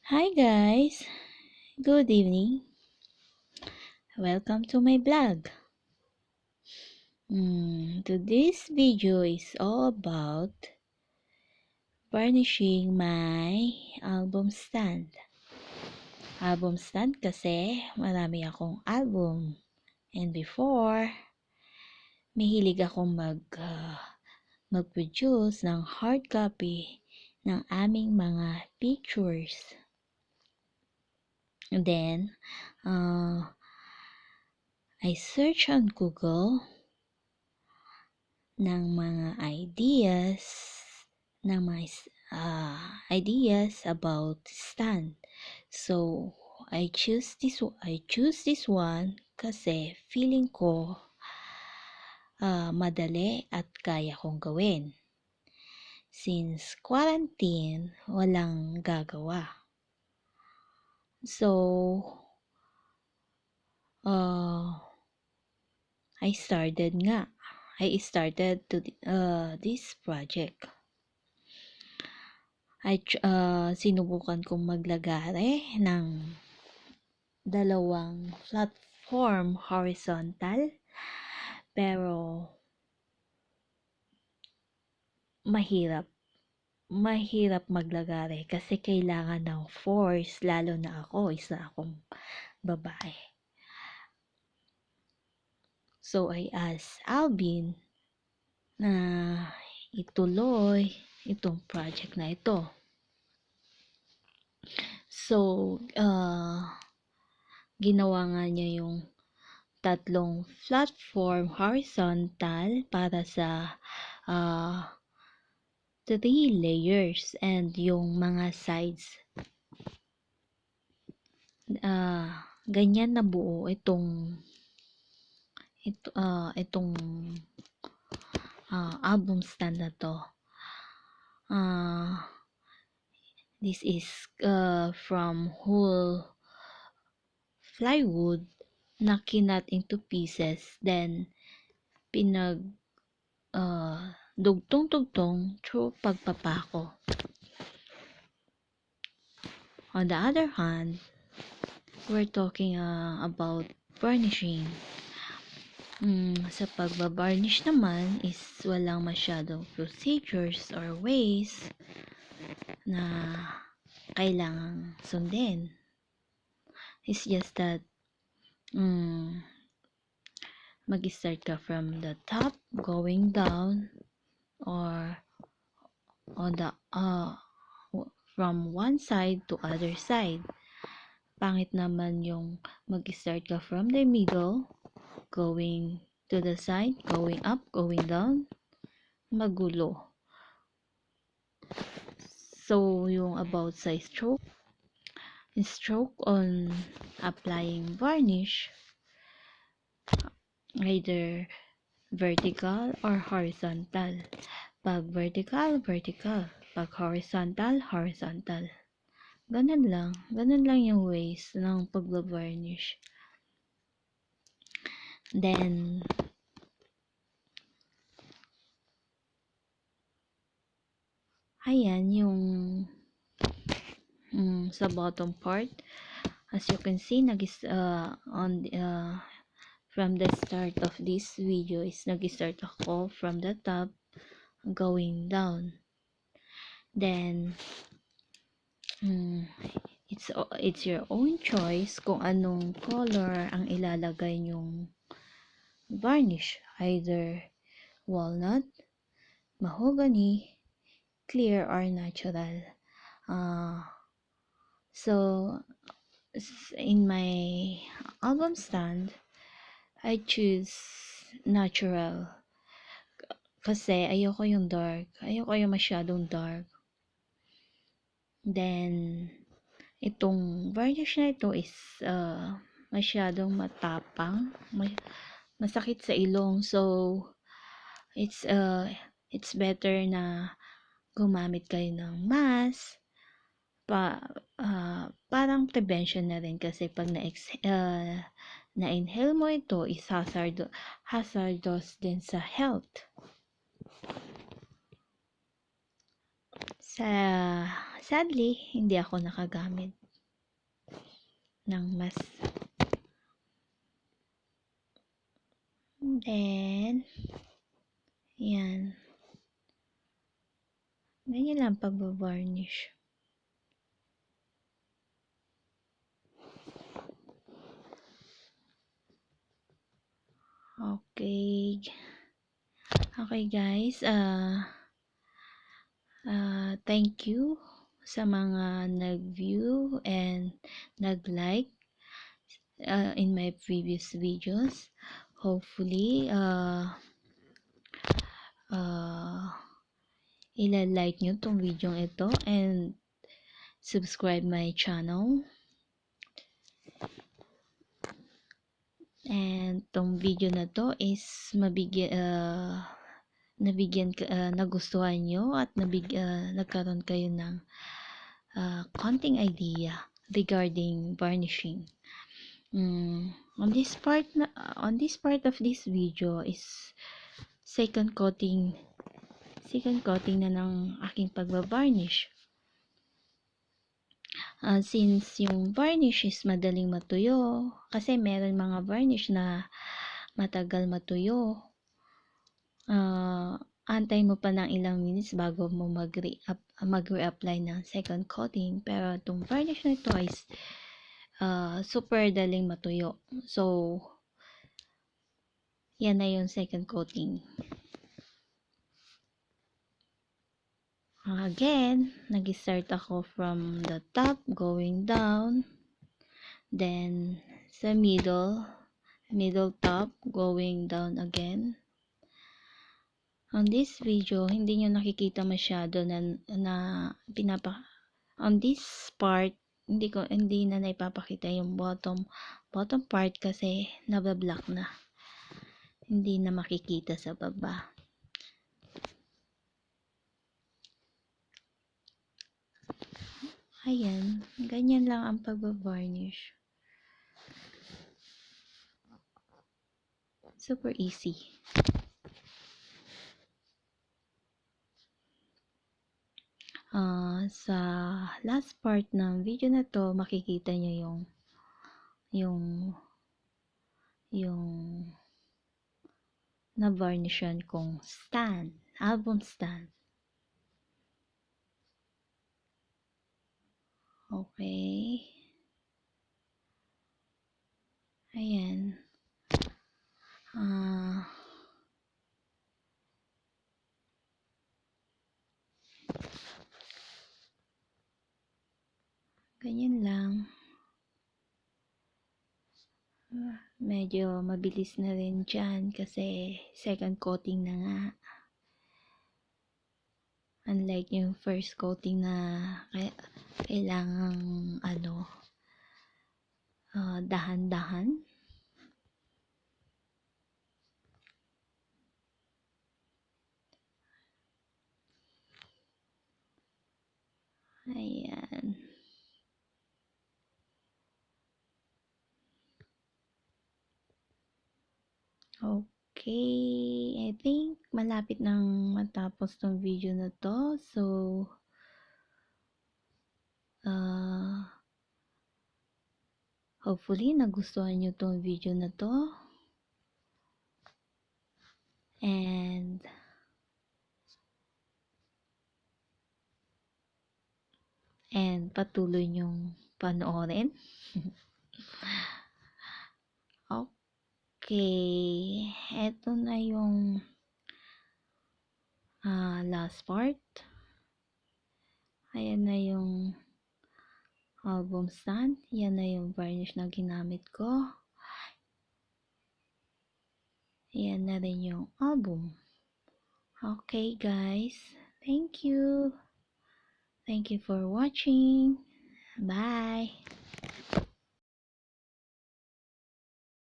Hi guys, good evening. Welcome to my blog. Today's video is all about varnishing my album stand. Album stand kasi marami akong album. And before, mahilig akong mag-produce ng hard copy ng aming mga pictures. And then, I search on Google ng mga ideas about stand. So I choose this one kasi feeling ko madali at kaya kong gawin. Since quarantine, walang gagawa. So I started this project. Sinubukan kong maglagare ng dalawang platform horizontal, pero mahirap maglagare kasi kailangan ng force, lalo na ako, isa akong babae. So I asked Alvin na ituloy itong project na ito. So ginawa nga niya yung tatlong platform horizontal para sa 3 layers, and yung mga sides ganyan na buo itong album stand na to. This is from whole plywood na kinat into pieces, then dugtong-tugtong through pagpapako. On the other hand, we're talking about varnishing. Sa pagbabarnish naman is walang masyadong procedures or ways na kailangang sundin. It's just that mag-start ka from the top going down, or on the from one side to other side. Pangit naman yung mag-start ka from the middle going to the side, going up, going down, magulo. So yung about sa stroke on applying varnish, either vertical or horizontal. Pag vertical, pag horizontal, ganun lang yung ways ng pagbabarnish. Then ayan yung sa bottom part, as you can see, from the start of this video is nag-start ako from the top going down. Then it's your own choice kung anong color ang ilalagay nyong varnish, either walnut, mahogany, clear, or natural. So in my album stand, I choose natural kasi ayoko yung masyadong dark. Then itong varnish na ito is masyadong matapang, masakit sa ilong, so it's better na gumamit kayo ng mask parang prevention na rin, kasi pag na-inhale mo ito is hazardous din sa health. Sadly, hindi ako nakagamit ng mas. Then, yan. Ganyan lang pagbabarnish. Okay. Okay guys, thank you sa mga nag-view and nag-like in my previous videos. Hopefully, ila-like nyo tong video ito and subscribe my channel. And tong video na to is nagustuhan nyo at nagkaroon kayo ng konting idea regarding varnishing. On this part of this video is second coating na ng aking pagbabarnish. Since yung varnish is madaling matuyo, kasi meron mga varnish na matagal matuyo, antay mo pa ng ilang minutes bago mo mag-reapply ng second coating. Pero itong varnish na ito is super daling matuyo. So, yan na yung second coating. Again, nag-start ako from the top going down, then sa middle top going down again. On this video, hindi nyo nakikita masyado on this part, hindi na naipapakita yung bottom part kasi nabablock na. Hindi na makikita sa baba. Ayan, ganyan lang ang pagbabarnish. Super easy. Sa last part ng video na to, makikita nyo yung na-varnishan kong album stand. Okay. Ayan. Ganyan lang. Medyo mabilis na rin dyan kasi second coating na nga. Unlike yung first coating na kailangang dahan-dahan. Ayan. Okay, I think malapit nang matapos tong video na to. So, hopefully nagustuhan nyo tong video na to. And patuloy nyong panoorin. Okay, eto na yung last part. Ayan na yung album stand. Yan na yung varnish na ginamit ko. Ayan na rin yung album. Okay guys, thank you for watching. Bye.